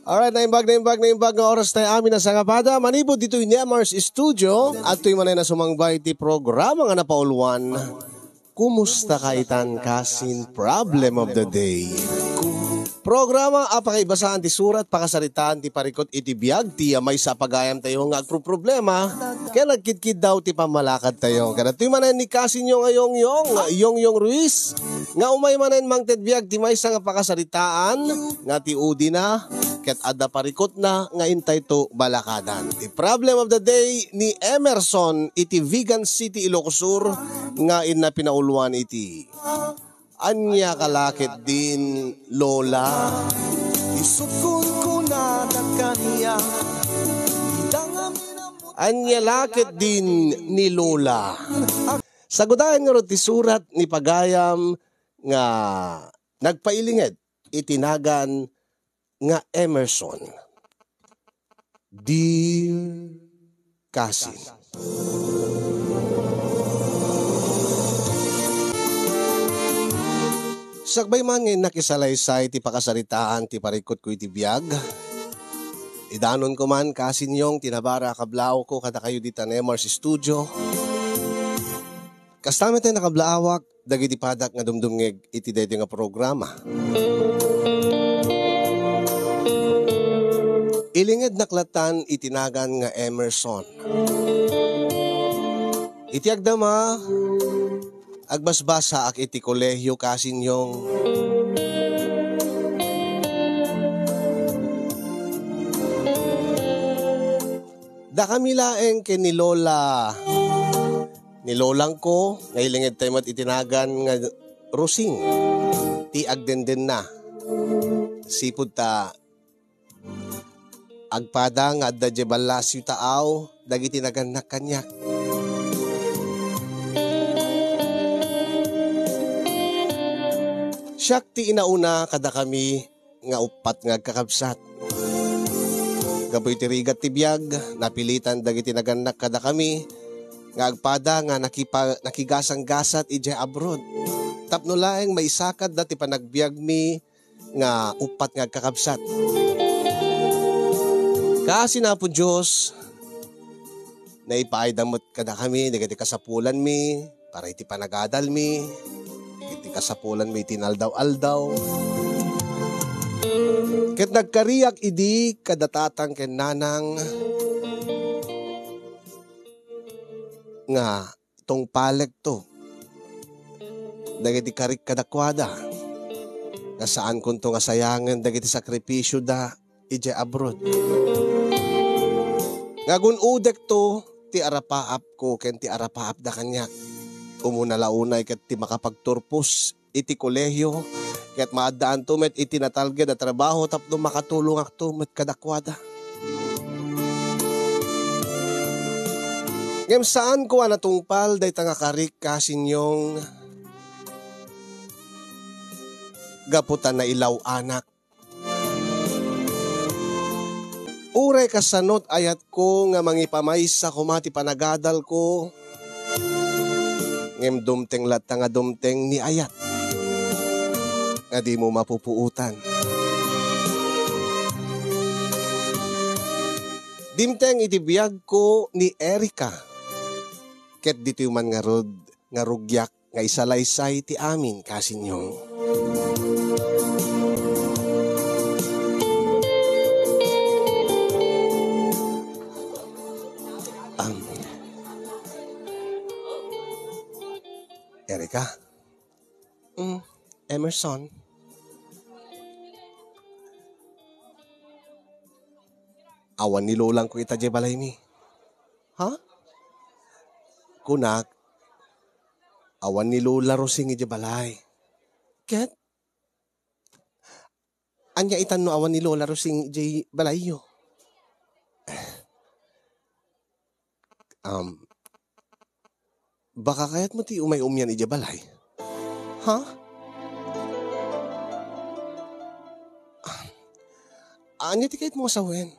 Alright, naimbag nga oras tayo amin na sa kapada. Manibod dito yung Nemars Studio at ito'y manay na sumangbay ti programa nga napauluan. Kumusta kaitan kasin problem of the day? Programa apakaibasaan ti surat pakasaritaan ti parikot iti biag ti may sa pagayam tayo nga agproblema kaya nagkidkid daw ti pamalakad tayo. Kaya ito'y manen ni kasin yung Yong Ruiz nga umay manen mangted biag ti may sa nga pakasaritaan nga ti udi na ket adda parikot na nga intay to balakadan. The problem of the day ni Emerson iti Vegan City Ilocos Sur nga ina pinauluan iti anya kalakit din Lola. Isukon ko na kaniya. Anya lakit din ni Lola. Sagudahan nga ti surat ni pagayam nga nagpailinged itinagan nga Emerson. Dear Kasin, sagbay man ngayon nakisalaysay ti pakasaritaan ti parikot ko iti biyag. Idanon ko man kasin yung tinabara kablao ko kada kayo di Nemars Studio. Kastamit tayo nakablaawak dagiti padak nga dumdumngeg iti dayto nga programa. Ilinged naklatan itinagan nga Emerson. Iti agdama agbasbasa ak iti kolehyo kasin yung da kami laeng ken ni Lola ni Lolang ko ngailinged tayo mat itinagan nga Rosing ti agdenden na sipud ta agpada nga adda jebalasyo taaw dagiti naganak kanyak. Siyak ti inauna kada kami nga upat nga kakabsat. Gaboy ti rigat ti biyag, napilitan dagiti naganak kada kami, nga agpada nga nakigasang-gasat ije abroad. Tapno laeng maisakad dati panagbiag mi nga upat nga kakabsat. Kasi na po Diyos, na ipaidamot kada kami, dagiti kasapulan mi, para iti panagadal mi, iti kasapulan mi tinaldaw-aldaw. Ket nagkariak idi kadatatang ken nanang nga tong palek to. Dagiti karik kadakwada. Nga saan kun to nga sayangan dagiti sakripisyo da ije abroad. Ngagun udek to ti arapaap ko ken ti arapaap da kanyak. Umuna launay ket ti makapagturpos iti kolehyo ket maadaan to met iti natalged a trabaho tapno makatulong ak to met kadakwada. Ngem saan ko anatungpal dayta nga karik kasin yung gaputan na ilaw anak. Uray kasanot ayat ko nga mangipamaysa ko mati panagadal ko. Ngem dumteng latta nga dumteng ni ayat. Nga di mo mapupuutan. Dimteng iti biyag ko ni Erika. Ket dito man nga rugyak nga isalaysay ti amin kasinyo. Erika? Emerson? Awan ni Lolang ko ita je balay mi. Ha? Kunak, awan ni Lola Rosing ije balay. Ket? Anya itan no awan ni Lola Rosing ije balay yo. Baka kayat mo ti umay umyan ije balay. Ha? Anya ti kayat mo sawen?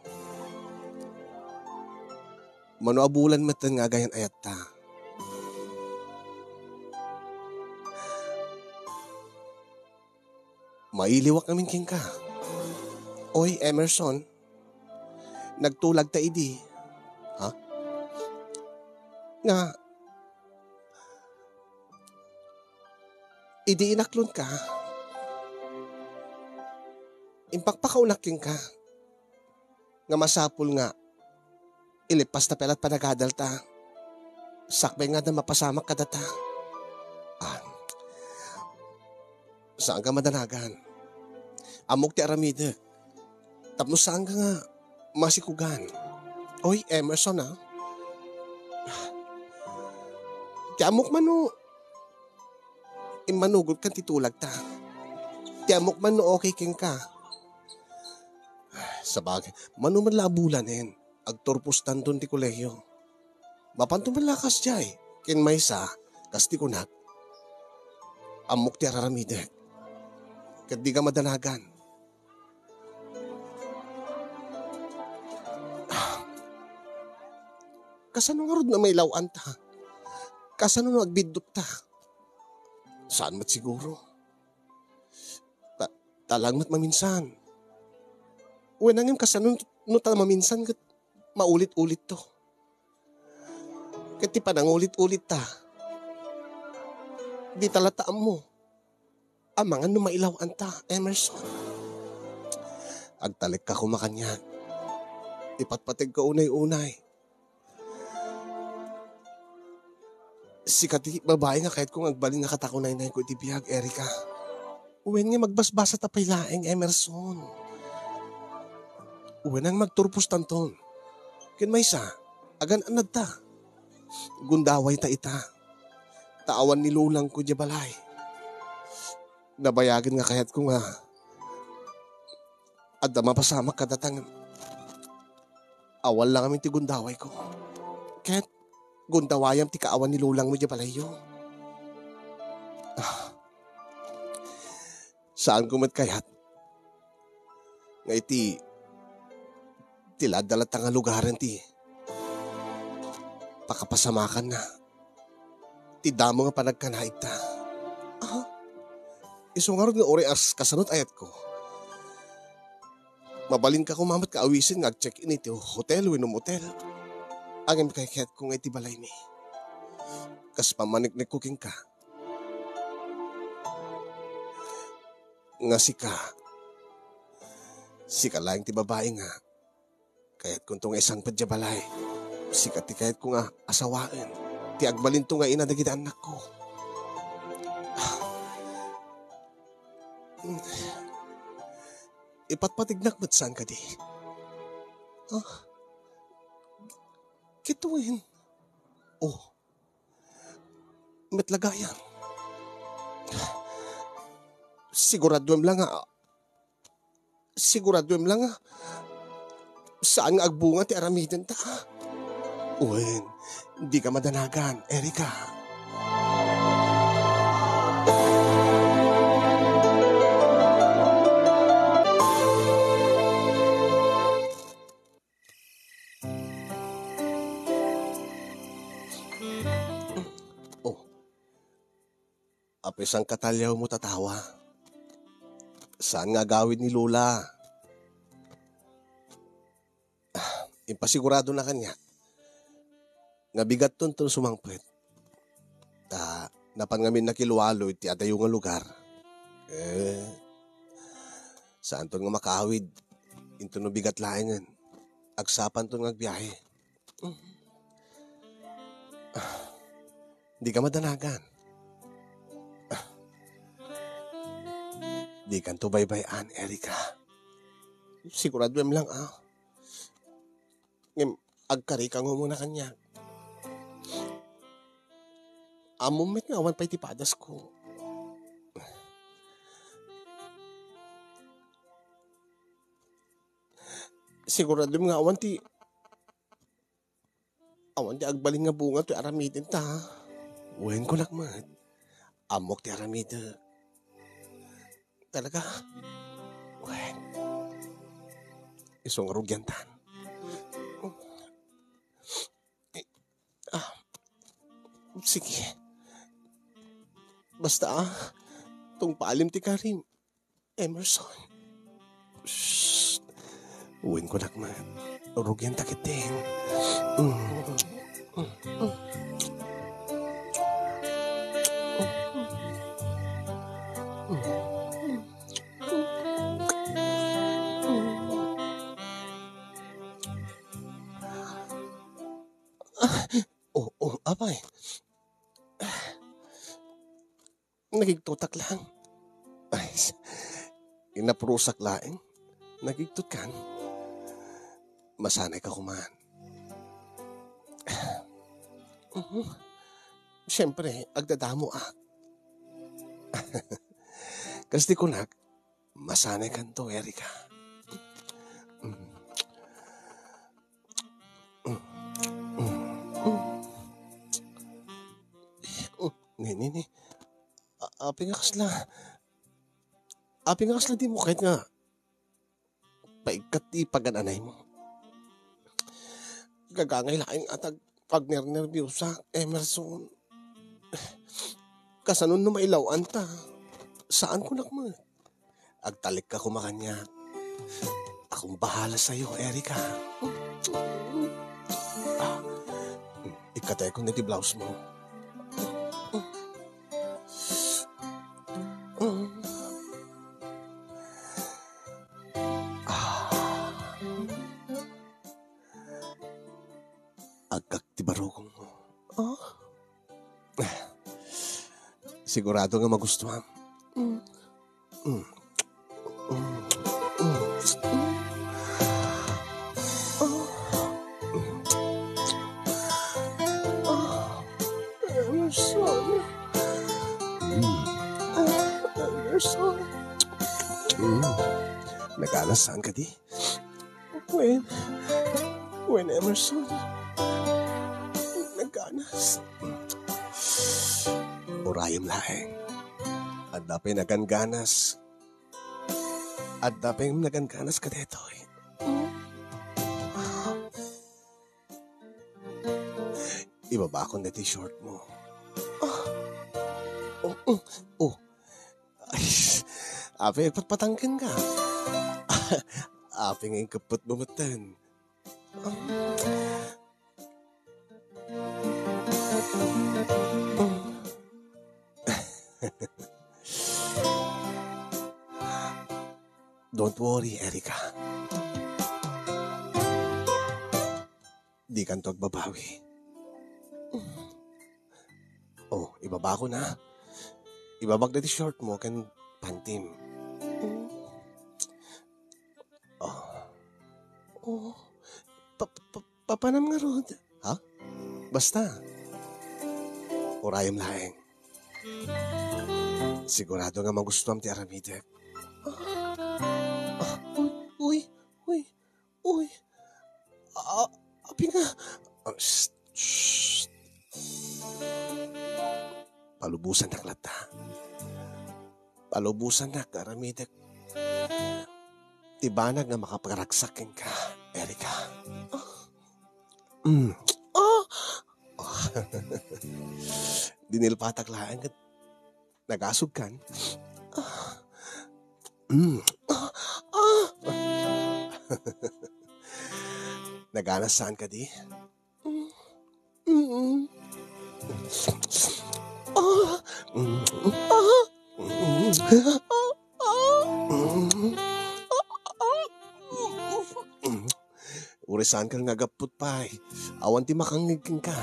Manuabulan matan nga gayan ayat ta. Mailiwak namin king ka. Oy, Emerson, nagtulag ta idi. Ha? Nga, idi inaklon ka. Impakpakaunak king ka. Nga masapul nga, ilipas na pelat panagadal ta. Sakbay nga na mapasamak ka data. Saan ka madanagan? Amok ti aramide. Tapos saan ka nga masikugan? Oy, Emerson ha? Ti amok mano, imanugod kan titulag ta. Ti amok mano okay king ka. Sabagay, mano man labulanin, agturpos tanton ti kolehiyo. Mapanto man lakas jay, kin maysa, kas ti kunak. Amok ti araramide. Kat di ka madanagan. Kasano nga rod na may lawan ta? Kasano na agbidot ta? Saan mat siguro? Talang mat maminsan. Uwe nangim kasano no ta maminsan kat maulit-ulit to. Kat ti panangulit-ulit ta. Di talataan mo. Amangan no mailawan ta, Emerson. Agtalik ka kumakanyan. Ipatpatig ka unay-unay. Sikat ti babae nga kahit kung agbalin nga katakunay na ko iti biyag, Erika. Uwen nga magbasbasa tapay laeng, Emerson. Uwen nga magturpos tanton. Kin maysa, agan anad ta. Gundaway ta ita. Taawan ni lulang ko di balay. Nabayagin nga kahit ko nga at mapasamak kadatang awal lang kami ti gundaway ko. Kahit gundawayam ti kaawan ni lulang mo di balayo. Saan kumat kayat? Nga iti tiladalat nga lugaran ti pakapasamakan na. Ti damo nga panagkanait ta. Isungarod nga ori as kasanot ayat ko. Mabalin ka kumamat ka awisin nga check-in iti hotel o motel. Angin kay kayat ko nga iti balay ni. Kas pamaniknik cooking ka. Nga sika laing ti babae nga. Kayat kung nga isang padya balay. Sika ti kayat ko nga asawaan. Ti agbalin to nga inadagita anak ko. Ipatpatignak ba't saan ka di? Kituin. Metlagayan. Siguraduem lang nga. Saan nga agbunga ti aramiden ta? Uwen, di ka madanagan, Erika. Apisang katalyaw mo tatawa. Saan nga gawid ni Lola? Impasigurado na kanya. Nga bigat ton sumangpet. Napan ngamin nakilualo iti adayo nga lugar. Saan ton nga makawid? Into no bigat laengan. Agsapan ton nga agbiyahe. Di ka madanagan. Di kan to baybayan, Erika. Sigurado lang agkari ka mo muna kanya. Amumit nga awan pa itipadas ko. Sigurado nga awan ti agbaling nga bunga ti aramidin ta. Uwen ko lakmat. Amok ti aramidin. Talaga? Uwen. Isong arugyantan. Sige. Basta tong paalim ti Karim. Emerson. Shhh. Uwin ko nakman. Urugyan takitin. Apay. Nagigtutak lang. Ay, inaprusak laing. Nagigtut kan. Masanay ka kumaan. Siyempre, agdadamo Kasi ko masanay kan to, Erika. Nini. Api nga kasla di mo kahit nga paikat ipagananay mo. Gagangay laing atag pag nervyusa, Emerson. Kasanon no mailawan ta. Saan ko nakman? Agtalik ka kumakanya. Akong bahala sa'yo, Erika. Ikatay ko na di blouse mo. Agkak ti barukong mo. Sigurado nga magustuhan. Emerson. Nag-alasaan ka di? When Emerson. Nagganas. Urayam laeng. At dapay naganganas. At dapay naganganas ka detoy. Ibaba ko na t-shirt mo. Ay, api, patpatangkin ka. Api ngayon kapot bumatan. Don't worry, Erika. Di kan to agbabawi. Ibaba ko na. Ibabag na t-shirt mo kan pantim. Papanam nga rod. Ha? Basta. Urayam laeng. Sigurado nga magustuhan ti aramidek. Uy. Api nga. Shh. Palubusan na klata. Palubusan na karamidek. Tibanag nga makapagragsakin ka, Erika. Dinilpatak lang at nagasog kan. Naganasan ka di? Urisan ka nga gapot pa eh. Awan ti makangigin ka.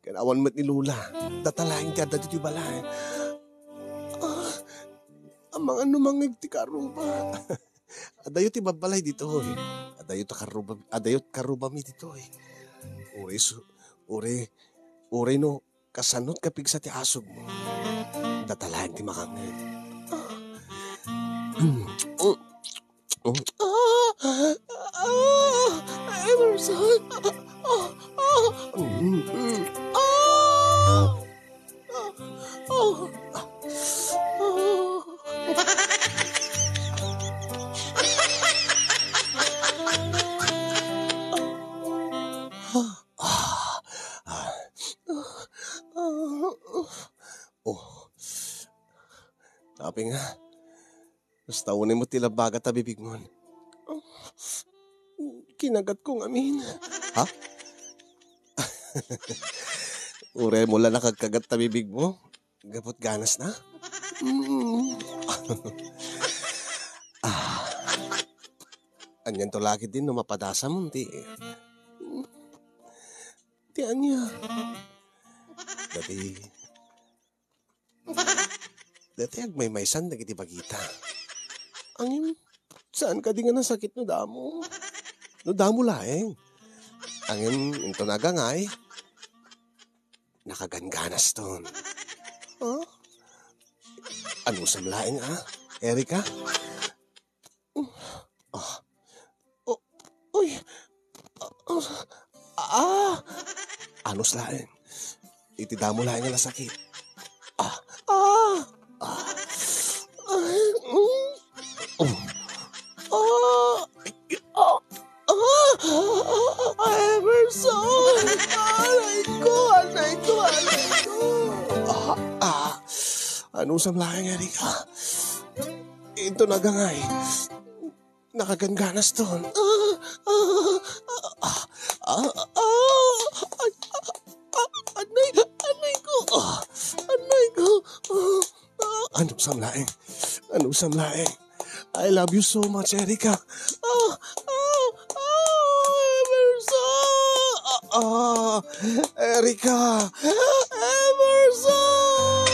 Kanawan mat ni Lula. Tatalahin ka dati ti balay. Ang mga numangig ti karuba. Adayo ti babalay dito eh. Adayot karuba mi dito eh. Uri no kasanot kapig sa ti asog mo. Tatalahin ti makangig. Emerson. Sabi nga, Basta unay mo tila bagat ta bibig mo. Oh, kinagat kong amin. Ha? Ure mo lang nakagkagat ta bibig mo. Gabot ganas na? Mm. Anyan to lagi din no mapadasa mo, ti. Ti anya. Dati agmay san nagiti bagita. Angin, saan ka di nga nasakit no damo? No damo laeng. Angin, into nagangay. Nakaganganas ton. Huh? Ano sa laeng Erika? Uy. Ano sa laeng? Itidamo laeng nga nasakit. Emerson! Anay ko. Ano sa laeng, Erika? Ito nagangay. Nakaganganas ton. Anay ko. Ano sa laeng? I love you so much, Erika. Emerson! Erika! Emerson!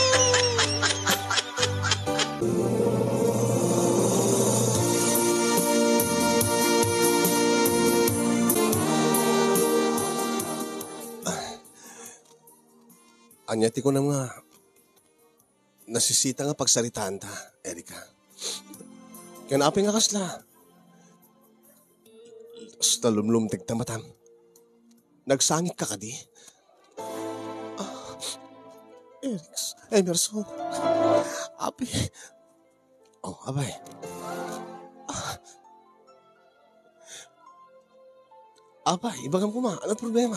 Anyati ko na nga nasisita nga pagsaritaan ta, Erika. Kaya naapin nga kasla. Basta lumlumtig ta matam. Nagsangit ka di? Emerson. Api. Abay. Abay, ibagam ko ma. Ano problema?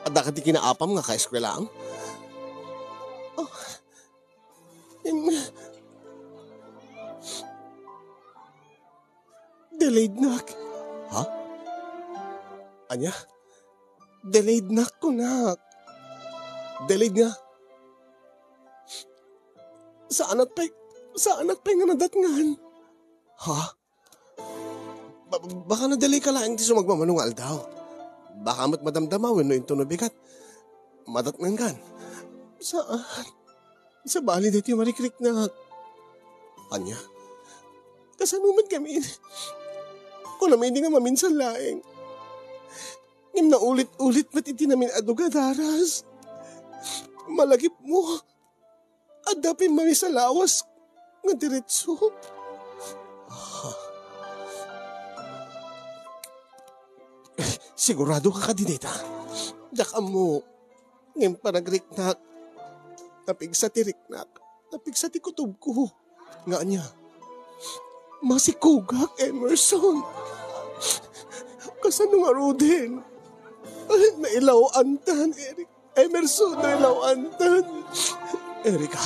At dakati kinaapam nga ka-eskwelaang? Delayed nak. Ha? Anya? Delayed nak ko nak. Delayed nga. Saan at pa nga nadatngan? Ha? Baka na-delay ka lang, hindi sa magmamanungal daw. Baka mo't madamdamawin no yung tunubigat. Madatngan kan. Saan? Sa bali dito yung marikrik na. Anya? Kasanuman kami. Kung naman hindi nga maminsan laeng. Ngim na ulit-ulit ba't hindi namin adugadaras? Malagip mo. Adapin mami sa lawas nga diretso. Sigurado ka kadinita. Daka mo. Ngim panagriknak. Napig sa tiriknak. Napig sa tikutob ko. Nga niya. Masikugak, Emerson. Kasano nga Ruden? Nailawantan, Eric. Emerson, nailawantan. Erika.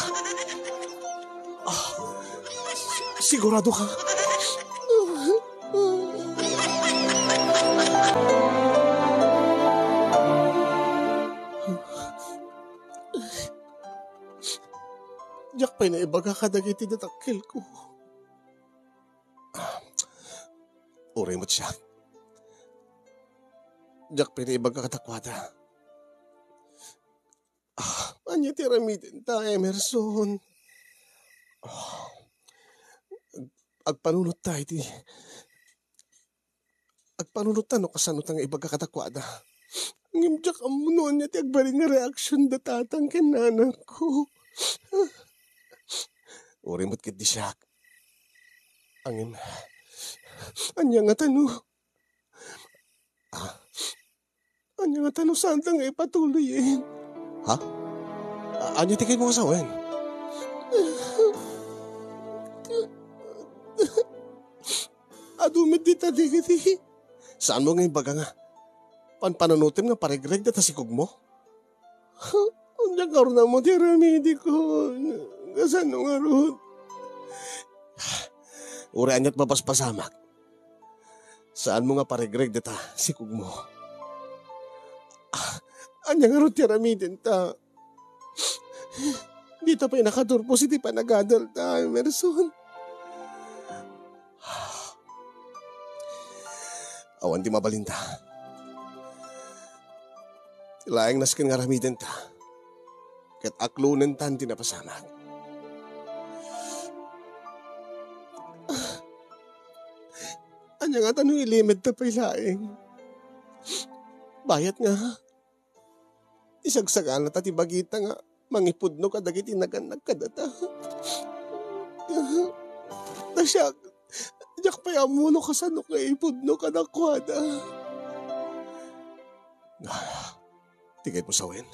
Sigurado ka? Diyak pa'y naibaga kadagiti datakil ko. Uray mo't siya. Diyak pa'y naibaga katakwada. Anya tiramidin ta, Emerson. Agpanunot ta, iti. Agpanunot ta, no kasanot ang ibaga katakwada. Ngimjak ang munuan niya, ti agbaring nga reaksyon datatang kinanak ko. Uri mo't kit di siya. Angin. Anya nga tano. Anya nga tano saan ta nga ipatuloyin? Ha? Anya tikay mo asawen? Adumit di tadigiti. Saan mo ngayon baga nga? Panpanunutin nga paregreg na tasikog mo? Anya karoon na mo tiramidi ko. Kasano nga ron? Uri anyat mapaspasamak. Saan mo nga paregreg dita, sikog mo? Anya nga ron tiyaramidin ta. Dito pa nakadurpo si di pa nagadal ta, Emerson. Awan di mabalinta. Laing naskin nga ramidin ta. Kat aklunan tan tinapasamak. Anya nga tanong ilimit ta pa'y laing. Bayat nga. Isagsagaan na tatibagita nga. Mangipudno ka dagiti naganag kadata. Nasyak. Diyak pa yamuno ka sa nuk nga ipudno ka na kwada. Tigay mo sawin.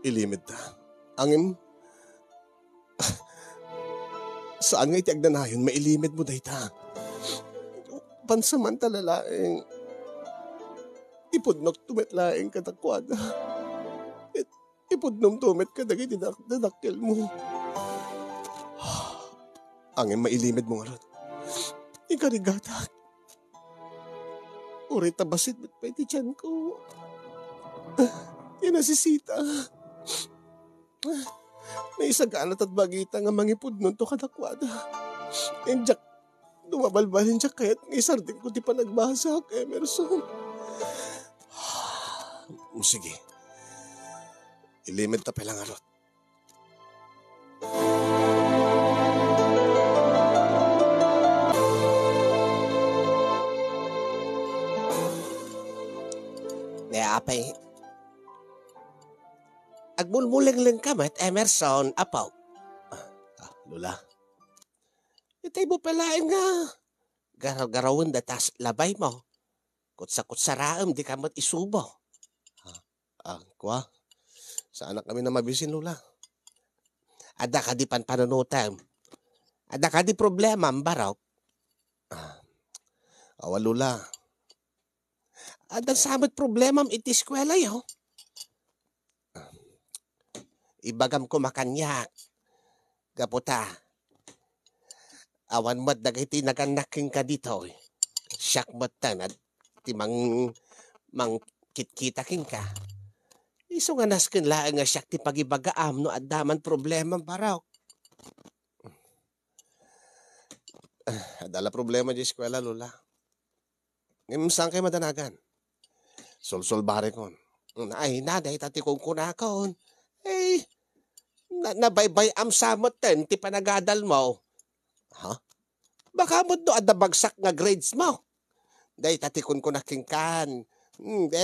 Ilimit ta. Angin. Saan nga itiag na yun, mailimit mo dayta. Pansamantala laing. Ipudnok tumet laing katakwada. Ipudnom tumet ka dagiti dadakil mo. Angin mailimit mo nga ron. Ikarigata. Uri tabasit ba't pa iti tiyan ko. Inasisita. Naisagaan at bagita nga mangipod nun to kadakwada. And Jack, dumabalbalin Jack kaya't ngaisardin ko di pa nagbasa kay Emerson. Sige. Ilimit ta palang arot. Apay. Agmulmuling-ling ka met, Emerson, apaw. Lola. Itay mo palain nga. Garaw-garawin datas labay mo. Kutsa-kutsaraam, di ka mat isubo. Kwa? Sa anak kami na mabisin, Lola. Ada ka di panpanunutam. Ada ka di problema, mbaraw. Awa, Lola. Ada samot problema iti eskwela yo. Ibagam ko makanyak. Gaputa. Awan mo't dagiti naganaking ka dito. Siyak mo't tanad. Timang kitkita-king ka. Iso nga naskin laang nga siyak ti pagibagaam no adaman problema baraw. Adala problema di eskwela, Lola. Ngayon saan kayo madanagan? Sol-sol bare kon. Ay, naday, tati kong kunakon. Eh, nabaybay am samot ten, ti panagadal mo. Ha? Baka mo do adabagsak nga grades mo. Day, tati kong kunaking kan.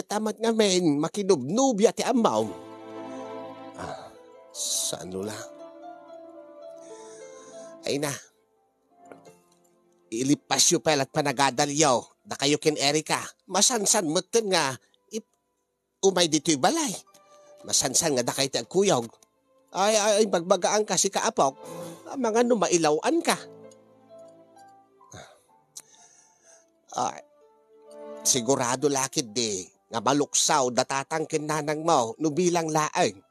Tamat nga men, makinubnubya ti amaw. Saan, Lola? Ay na. Ilipas yu pelat panagadalyaw. Da kayo kin Erika. Masansan mo ten nga. Umay dito'y balay. Masansan nga da kayo ti agkuyog. Ay, bagbagaan ka si kaapok. Mga numailawan ka. Sigurado lakid di. Nga maluksaw datatangkin nanang mo. Nubilang laang.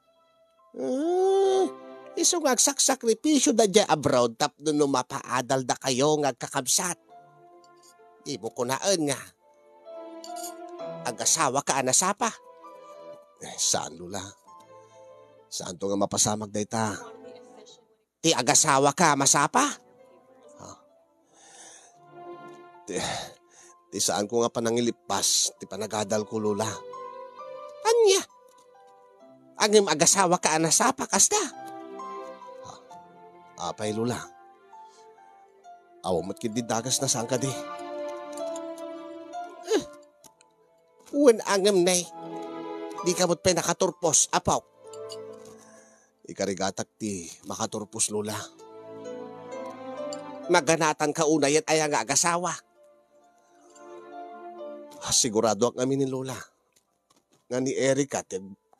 Iso nga saksakripisyo da dya abroad tap no mapaadal da kayo nga kakabsat. Di mo kunaan nga. Agasawa ka anasapa. Saan, Lola? Saan to nga mapasamag day ta? Ti agasawa ka masapa? Ti saan ko nga panangilipas, ti panagadal ko, Lola. Anya? Angim agasawa ka anasapa kasta? Apay, Lola. Awa mo't kididagas na saan ka di. Uwan angim na di ka mo't pinakaturpos, apaw. Ikarigatak ti makaturpos, Lola. Maganatan ka una yan ay ang agasawa. Sigurado ak amin ni Lola. Nga ni Erika,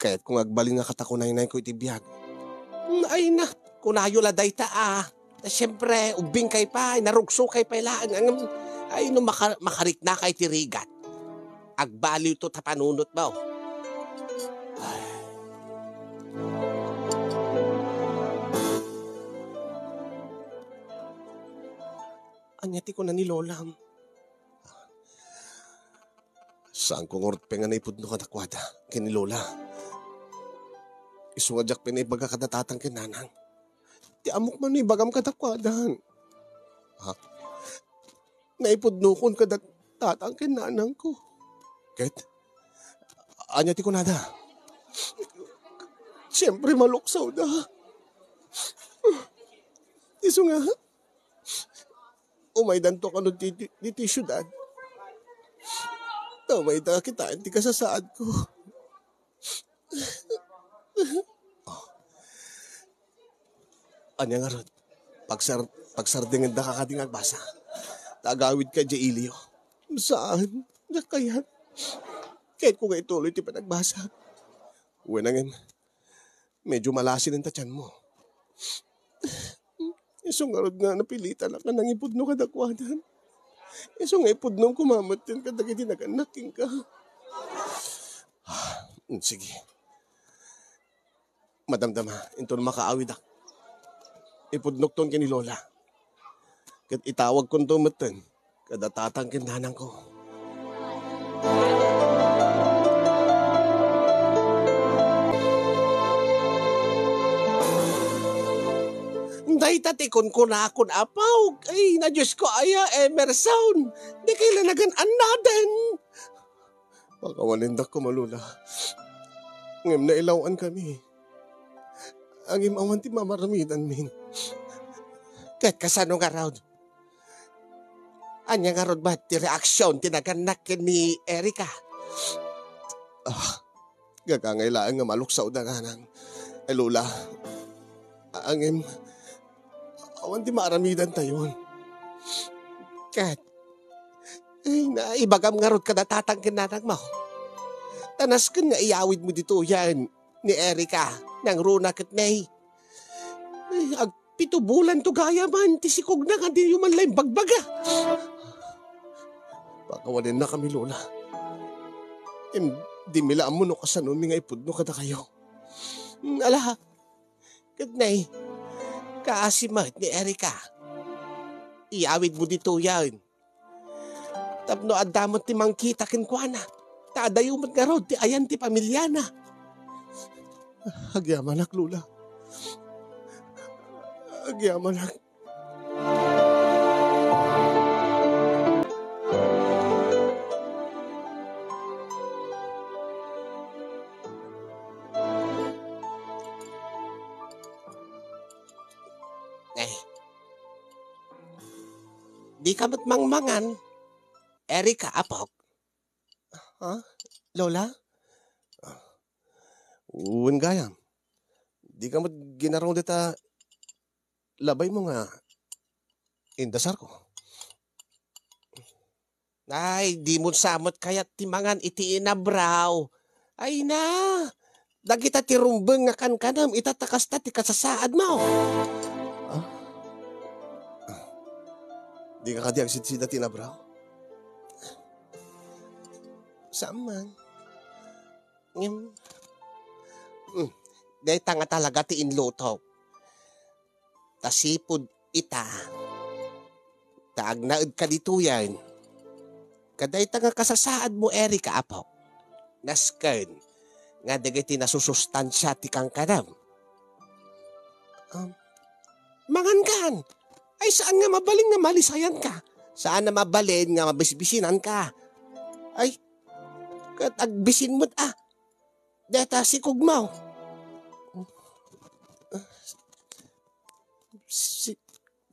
kaya't kung agbalin nga katakunay-nay ko itibiyag. Ay na, kunayo la day ta Siyempre, ubing kay pa, narugso kay pa ilaan. Ay no makarik na kay tirigat. Agbaliw to tapanunot mo. Anyati ko na ni Lola. Saan ko ngorot penga na ipudno kadakwada kini Lola. Isungadyak pinaibaga kadatatang kinanang. Ti amok man ibagam kadakwadan. Ha? Naipudno kon kadatatang kinanang ko. Ket? Anyati ko nada. Siyempre maluksaw da. Iso nga. Umaydan to kano diti syudad. Umayda kita, hindi ka sasaad ko. Anya nga ron, pagsardingin da kakading agbasa. Tagawid ka dya Ilio. Saan? Nakayan. Kahit ko nga ituloy ti panagbasa. Uwe nangin, medyo malasin ang tatyan mo. Isong nga ron nga napilitan ka nang ipudno kadakwadan. Isong nga ipudno kumamatin ka dagiti naganaking ka. Sige. Madamdama, ito na makaawid ak. Ipudnok ton kini Lola. Kat itawag kong tumatan, kada tatangkin nanang ko. Day tatikon ko na akon apaw. Ay, na Diyos ko aya, Emerson. Di kailanagan anadan. Pakawalindak ko malula. Ngem na ilawan kami. Ang imawan ti mamaramidan min. Kahit kasano nga raw. Anya nga raw ba ti reaksyon tinaganak ni Erika? Gagangailaan nga maluksaw na nga nang. Ay Lola, ang awan ti maaramidan tayon. Kahit, ay naibagam nga raw kadatatang kinanang mo. Tanas ka nga iawid mo dito yan ni Erika nang runa kat nay. Ay, 7 bulan to gaya man, tisikog na nga din yung manlay bagbaga. Pakawanin na kami Lola. Di milaan mo no kasano mi nga ipudno kada kayo. Ala, kat nay, kaasimat ni Erika. Iawid mo dito yan. Tapno adamot ti mangkita kinkwana. Taadayumat nga rod ti ayan ti pamilyana. Agyamanak, Lola. Agyamanak. Di ka ba't mangmangan? Erika, apok. Ha? Lola? Uwan gayam. Di ka mat ginarong dita labay mo nga indasar ko. Ay, di mo samot kaya't timangan iti inabraw. Ay na, dagita ti rumbeng nga kankanam itatakas ta ti kasasaad mo. Di ka kadi agsidsida ti inabraw? Saan Day tanga talaga ti inluto. Tasipod ita. Taag naad ka dito yan. Kaday tanga kasasaad mo, Erika, apo. Nasken, nga dagiti nasusustansya ti kang kanam. Mangangan. Ay saan nga mabaling nga malisayan ka? Saan na mabalin nga mabisbisinan ka? Ay, kat agbisin mo't deta si Kugmaw.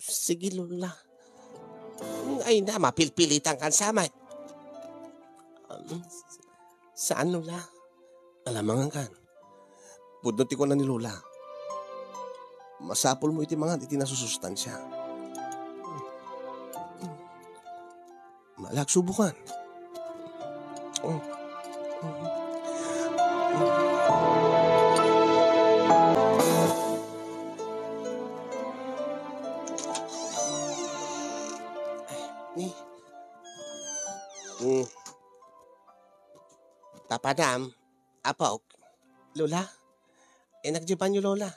Sige, Lola. Ay na, mapilpilitan kan samat. Saan, Lola? Alamangan kan. Pudnoti ko na ni Lola. Masapol mo iti mga iti nasusustansya. Malag subukan. Tapadam, apok, Lola, nagjipan nyo Lola.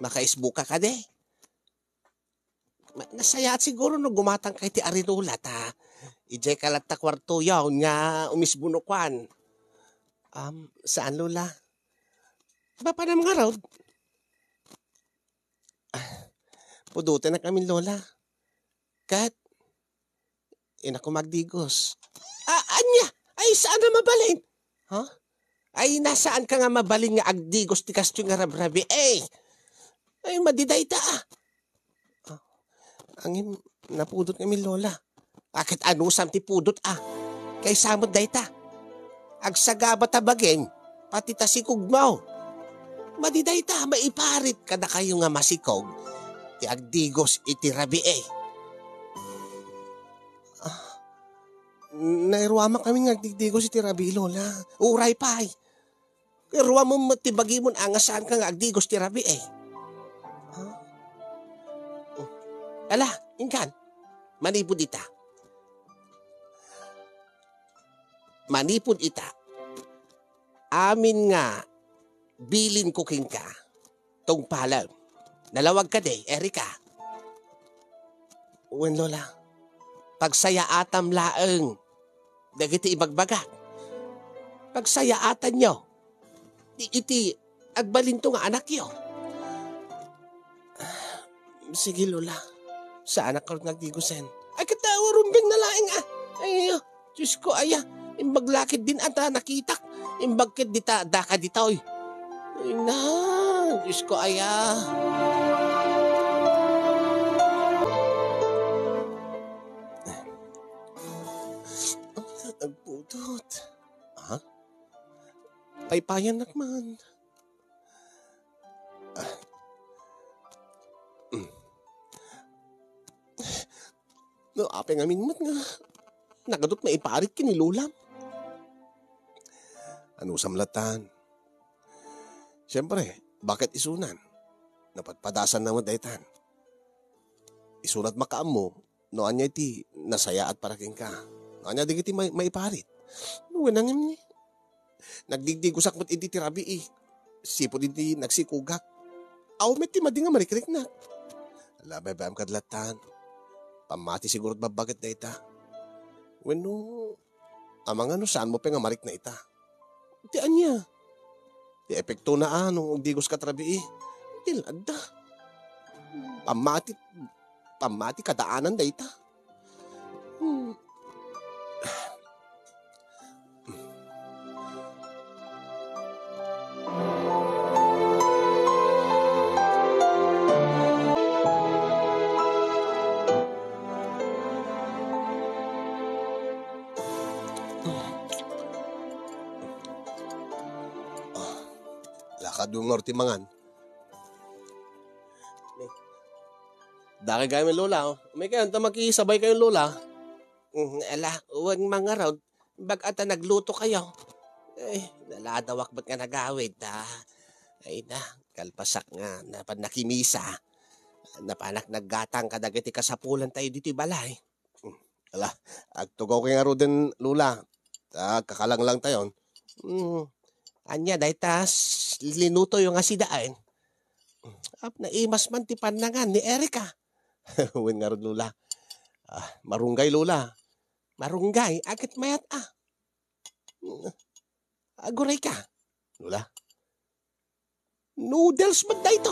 Makaisbuka ka de. Nasaya at siguro no gumatang kay ti Arinula ta. Ijay kalat ta kwarto yaw nga umisbunokwan. Saan Lola? Bapa na mga raw. Pudutin na kami Lola. Kat, ina ko magdigos. Anya? Ay, saan na mabalin? Ha? Ay, nasaan ka nga mabalin nga agdigos ti kastyo nga rabrabi? Ay, madiday ta Angin, napudot kami Lola. Akit anusam ti pudot Kay samod day ta. Agsagaba tabagin, pati ta sikog mo. Madiday ta, maiparit kada kayo nga masikog. Ti agdigos iti rabi Nairuama kami nga agdigdigos iti rabi Lola. Uray pa Iruwa mo matibagi mo angasaan ka nga agdigos ti rabi Ala, inkan. Manipod ita. Manipod ita. Amin nga, bilin ko king ka. Tong palaw. Nalawag ka day, Erika. Uwan Lola. Pagsaya atam laeng. Dagiti ibagbaga. Pagsaya atan nyo. Iti agbalinto nga anak yo. Sige Lola. Sa anak ko nagdigusen. Ay katawa rumbing na laing Ay, Diyos ko imbaglakid din ata nakitak. Imbagkid dita, daka dita Ay na, Diyos ko Nagpudot. Paypayan nakman. No, apeng amin mo't nga. Nagadot maiparit kini Lola. Ano samlatan? Siyempre, bakit isunan? Napatpadasan naman daytan. Isunat makaam mo, no anya iti nasaya at paraking ka. No anya di kiti maiparit. No, nangim ni. Nagdigdigos akot iti tirabi Sipod iti nagsikugak. Aw, met ti madi nga marikrik na. Alabay bayam kadlatan. Pamati siguro babagit na ita. Weno, amang saan mo pa nga marik na ita? Ti anya. Ti epekto na nung digos katrabi Ti lada. Pamati kadaanan na ita. Lakad ti mangan. Daki kayo Lola. May kayo, makisabay kayo Lola. Ala, huwag mga raw. Bag ata nagluto kayo. Naladawak ba't nga nagawid Ay na, kalpasak nga. Napad nakimisa. Napanak naggatang kadagiti kasapulan tayo dito balay. Ala, agtugaw kayo nga ro din Lola. Kakalang lang tayo. Anya, dahi tas linuto yung asidaan. Naimas man ti panangan ni Erika. Uwin nga rin Lola. Marunggay Lola. Marunggay, agad mayat Aguray ka. Lola. Noodles man da ito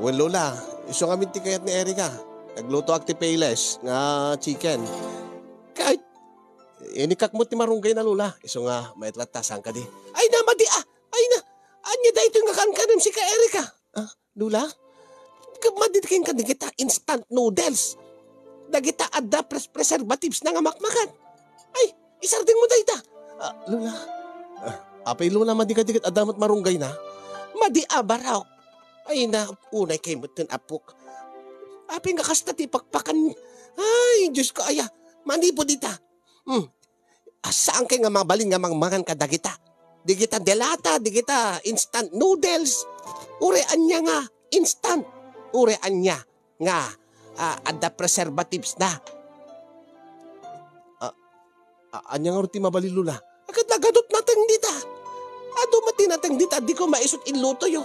Uwin Lola, iso nga minti kayat ni Erika. Nagluto akti payless nga chicken. Kahit inikak mo ti marunggay na Lola. Iso nga, may tlatasan ka di. Ay na, madi Ay na, anya da ito nga kankanim si ka Erika. Lola? Madid kayong kadigita instant noodles. Dagita adda preservatives na nga makmakan. Ay, isarding mo da ita. Lola. Apay Lola, madi-kadigit adamat marunggay na. Madi abaraw. Ay na, unay kayo mo tin apok. Apay nga kasta ti pakpakan. Ay, Diyos ko manipo dita. Saan kayo nga mabaling nga mangmangan ka dagita? Digita delata, digita instant noodles. Urean niya nga, instant. Urean niya nga, adda preservatives na. Anya nga ruti mabali Lola. Agad nagadot natin dita. Ado mati natin dita, di ko maisot inluto yo.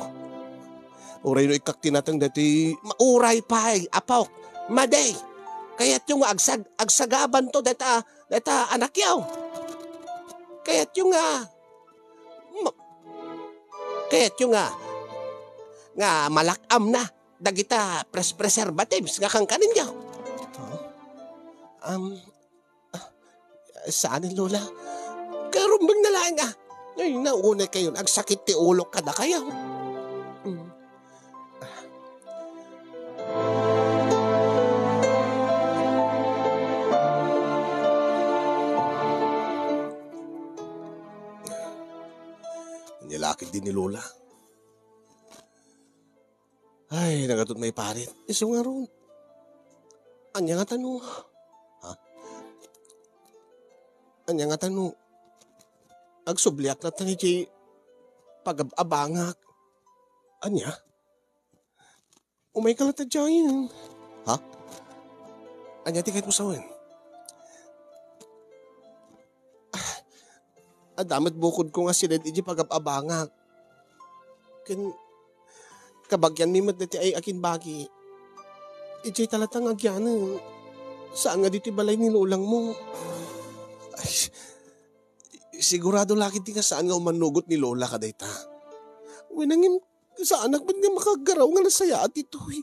Uray no ikak tinatang dati. Mauray pa ay, apok, maday. Kaya't yung agsagaban to, data anak yaw. Kaya't yung nga malakam na. Dagita preservatives nga kang kanin yaw. Saan ni Lola? Karumbang na lang Ay, nauna kayo, agsakit ti ulo kada kayo. Nilakid din ni Lola. Ay, nagatot may parit. Iso nga ron. Anya nga tanong. Ha? Anya nga tanong. Agsubliak na tani di pag-abangak. Anya? Umay ka lang tadyayin. Ha? Anya tikait mo sawin. Adamat bukod ko nga sila di pag-abangak. Kabagyan mi dati ay akin bagi. Ijay talatang agyan. Saan nga dito balay ni Lolang mo? Ay, sigurado laki di ka saan nga umanugot ni Lola ka dayta. Winangin sa anak ba't nga makagaraw nga nasaya at ito'y.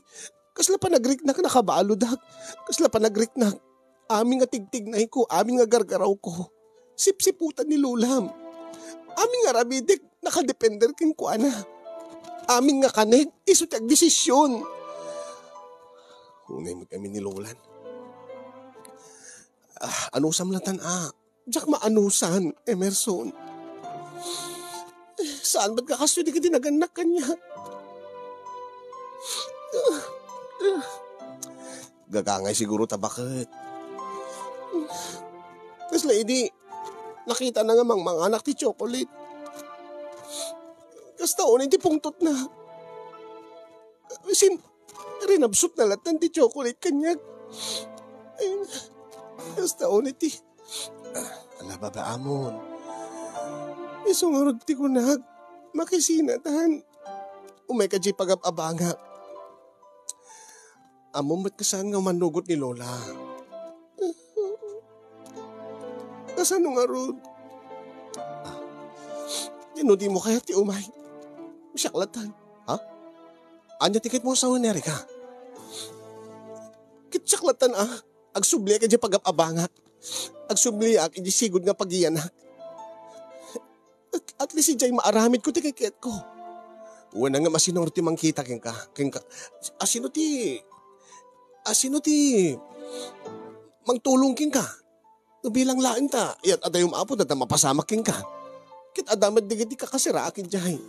Kasla pa nagriknak nakabalo dak. Kasla pa nagriknak. Aming nga tigtignay ko, aming nga gargaraw ko. Sipsiputan ni Lolam. Aming nga rabidik, nakadepender kin ko ana. Aming nga kanig, isutag desisyon. Hunay mo kami ni Lolan. Anusam latan Diyak maanusan, Emerson. Saan ba't kakasyo di ka dinaganak kanya? Gagangay siguro ta bakit? Kas lady, nakita na nga mga anak ti Chocolate. Kas taon, hindi pungtot na. Rinabsot na latan ti Chocolate kanyag. Kas taon, iti. Ala baba amon. Isungarod ti kunag. Makisinatan. Umay ka di pag-abanga. Amon ba't kasaan nga manugot ni Lola? Kasano nga rod? Inudi mo kaya ti umay. Siyaklatan. Ha? Anya tikit mo sa Amerika? Kitsaklatan Agsubli ka di pag-abanga. Agsubli ak, hindi sigod nga pagiyanak. At least ijay maaramid ko ti kikit ko. Wala nga masinor ti mangkita king ka. Asino ti mangtulong king ka. Bilang lain ta. Iyat adayong apo na mapasamak king ka. Kit adamad digiti ka kasira akin jay.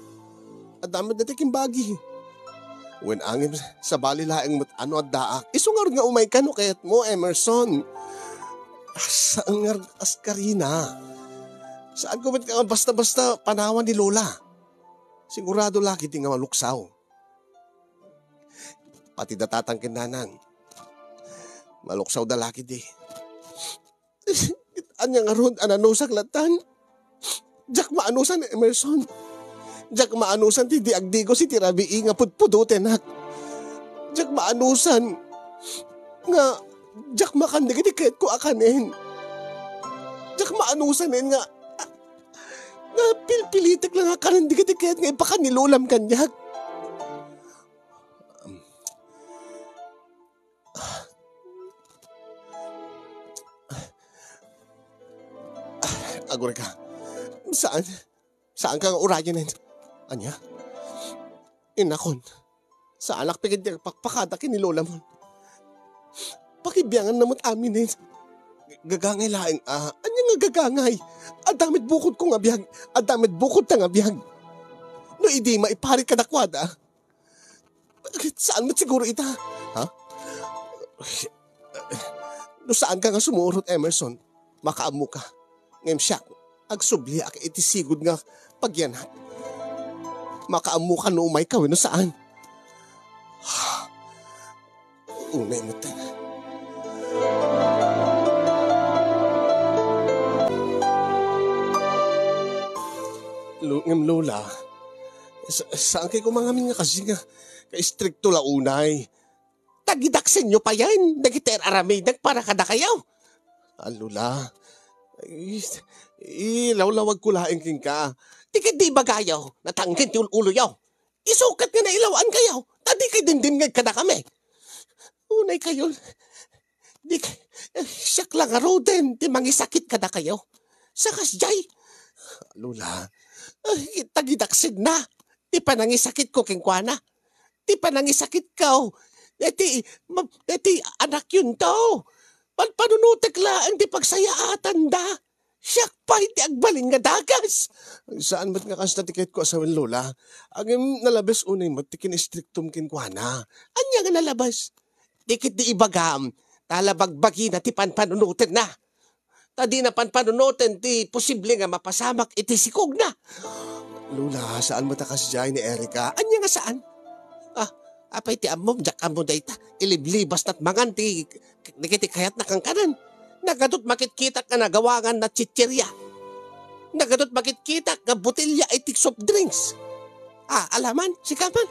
Adamad dati king bagi. When angin sa bali laing ano at daak. Isungar nga umay ka no kayat mo, Emerson. Saan nga askarina? Saan ko ba't ka basta-basta panawan ni Lola? Sigurado laki di nga maluksaw. Pati datatangkin nanang. Maluksaw da laki di. Anya nga ron, ananusak latan. Diyak maanusan, Emerson. Diyak maanusan ti diagdigo si tirabi nga pudpuduten hat. Diyak maanusan nga diyak makandigit kahit ko akanin. Diyak maanusan nga pilpilitik lang kanindigit kahit nga ipakanilulam kanyak. Agore ka. Saan ka nga urayan Anya? Inakon. Sa anak pigid niya pakpakada ni Lola mo. Pakibiyangan namot amin Gagangay laing anya nga gagangay? Adamit bukod ko nga biyag. Adamit bukod ta nga biyag. No idi maiparit ka dakwada. Saan mo siguro ita? Ha? No saan ka nga sumurot, Emerson? Makaamu ka. Ngayon siya, agsubli ak itisigod nga pagyanat. Makaamu ka no umay kawin no saan? Unay mo ta. Ngam Lola, saan kayo kumangamin nga kasi nga Ka-stricto launay. Tagidaksin nyo pa yan. Nagiter aramidag para kada kayo. Lula. Ilawlawag ko laing king ka. Tikit di ba kayo? Natanggit yung ulo yaw. Isukat nga na ilawan kayo. Tadi kay dindim nga kada kami. Unay kayo. Siyak lang aroden. Di mangisakit kada kayo. Sakas jay. Lula. Tagidaksin na. Di pa nangisakit ko kingkwana. Di pa nangisakit ka. Iti anak yun to. Panunutek lang di pagsayaatan da. Siyak pa iti agbalin nga dagas. Saan ba't nga kas na tiket ko asawin Lola? Ang nalabas unay mo, tikin istriktum kinkwana. Anya nga nalabas? Dikit di ibagam. Talabagbagi na ti panpanunutin na. Tadi na panpanunutin ti posible nga mapasamak iti sikog na. Lola, saan mo takas dyan ni Erica? Anya nga saan? Apay ti amom, jak amo dayta, iliblibas na't mangan ti kayat na kang kanan. Nagadot makit-kita ka nagawangan na chichirya. Nagadot makit-kita ka butilya itik soft drinks. Alaman, sikaman.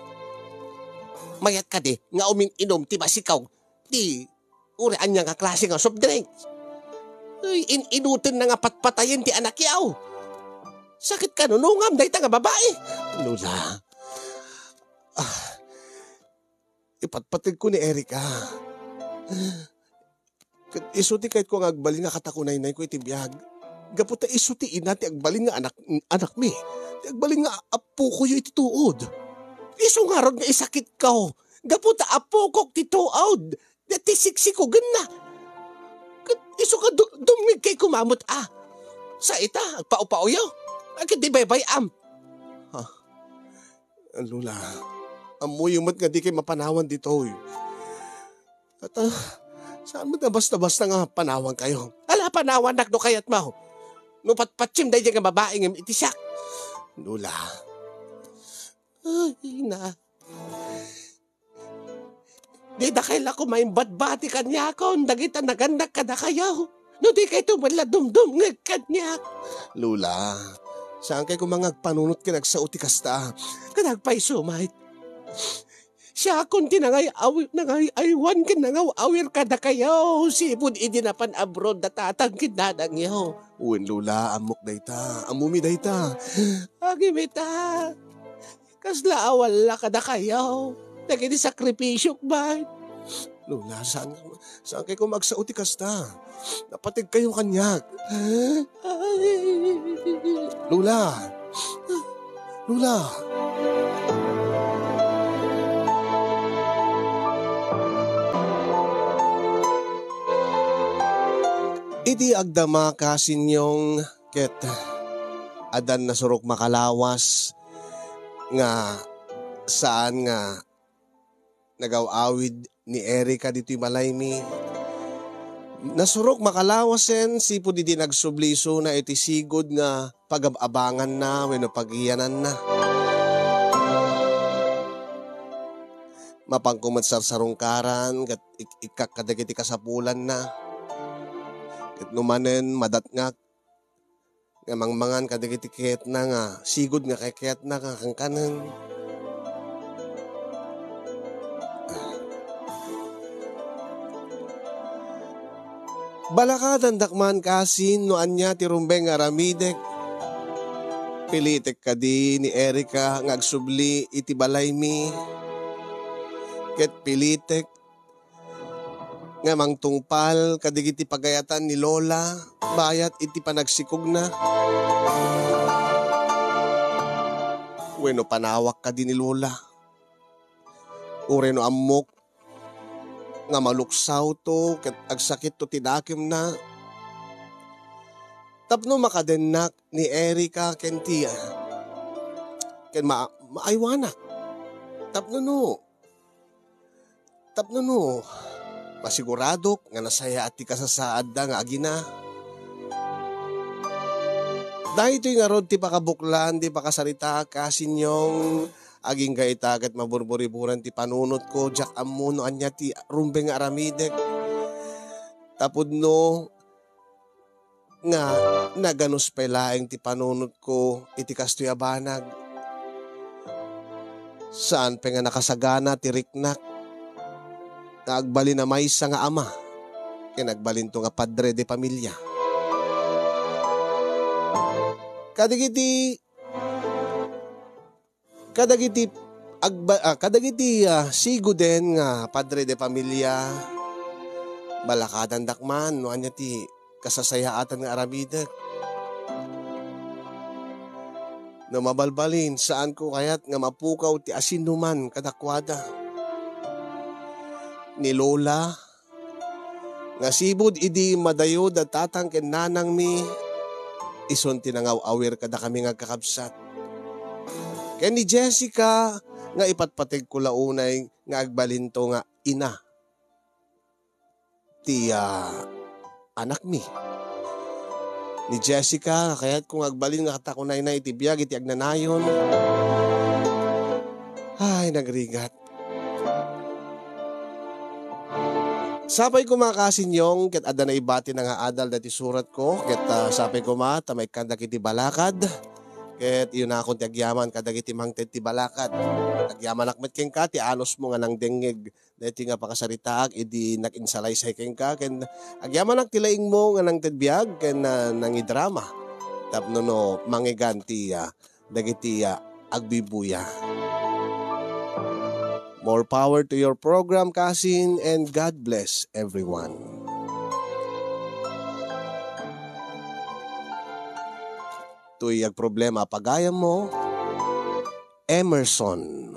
Mayat ka di, nga inom ti basikaw, ti urian niya nga klase nga soft drinks. Inutin na nga patpatayin ti anak yaw. Sakit ka nunungam, dayta nga babae. Lola, ipatpatid ko ni Erica. Isuti kahit ko nga agbalin nga katakunay na ko itibiyag. Gaputa isuti inati agbalin nga anak mi. Agbalin nga apo ko yung itituod. Iso nga rod nga isakit ka. Gaputa apo ko tituod. Dati siksikogan na. Iso ka dumig kay kumamot Sa ita, agpao-pao yaw. Agad di bay-bay Lula, amoy umat nga di kay mapanawan dito. At saan mo na basta-basta nga panawan kayo? Ala panawan nakdo kayat mo. No patpatsim dahi nga babae nga itisyak. Lula. Ay na. Di da kaila ko maimbad-bati kanya ko. Dagita nagandak ka na kayo. No di kayo tumala dumdum nga kanyak. Lula, saan kayo kumangag panunot ka nagsauti kasta? Kanagpay sumait. Siya akong tinangay-aywan ka nangaw-awir ka na kayo. Sipod idinapan abroad na tatangkid na nang yaw. Uwin Lula, amok dayta, amumi dayta. Agimita, kasla awal ka na kayo. Nagini sakripisyo ba? Lula, saan kayo kumagsauti kasta? Napatig kayong kanyak. Lula. Lula. Iti agdama kasinyong ket adan na surok makalawas nga saan nga nagaw-awid ni Erica dito'y malaymi. Nasurok makalawasen sipo di nagsubliso na iti sigod nga pag-abangan na wenno pag-iyanan na. Mapangkumat sarsarungkaran kat ikakadagiti kasapulan na. Ket numanen madatngak nga mangmangan kadagiti ket na nga sigod nga kay ket na kangkanen. Balakadan dakman kasin no anya ti rumbeng nga ramidek. Pilitek kadi ni Erica nga agsubli iti balay mi. Ket pilitek nga mangtungpal kadigiti pagayatan ni Lola bayat iti panagsikog na. Wenno panawak ka din ni Lola. Ureno amok nga maluksaw to ket agsakit to tinakim na. Tapno makadennak ni Erica kentia. Ken maaywanak. Tapno no. Masiguradok nga nasaya at ti kasasaad da nga agina. Dahil ito'y nga rod ti pakabuklan, ti pakasarita kasinyong aging gaitagat maburburiburan ti panunot ko, jak amuno anya ti rumbeng nga aramidek. Tapod no, nga naganos pelaeng ti panunot ko iti kastoy abanag. Saan pa nga nakasagana ti riknak. Naagbalin na may isa nga ama. Kinagbalin to nga padre de pamilya. Kadagiti sigo den nga padre de pamilya. Balakadan dakman no anya ti kasasayaatan nga aramidek. No mabalbalin saan ko kayat nga mapukaw ti asinuman kadakwada. Ni Lola nga sibud idi madayod at tatang ken nanang mi ison tinangaw awir kada kami nga kakabsat. Ken ni Jessica nga ipatpatig ko launay nga agbalinto nga ina ti anak mi. Ni Jessica kaya't kung agbalin nga katakunay na itibiyag iti agnanayon. Ay nagrigat. Sapay ko makasinyong ket adda na ibati na nga adal dati surat ko ket sapay ko tamay kandak iti balakad ket iyon na akong ti agyaman kadag iti mangted ti balakad. Agyaman akmet ken ka ti anos mo nga nang dengeg dati nga pakasaritaak idi nakinsalaysay ken ka ken agyaman ak tilaing mo nga nang tedbiag ken nangidrama tapno no mangiganti dagiti agbibuya. More power to your program, Kasin, and God bless everyone. Tuyag problema pagayam mo, Emerson.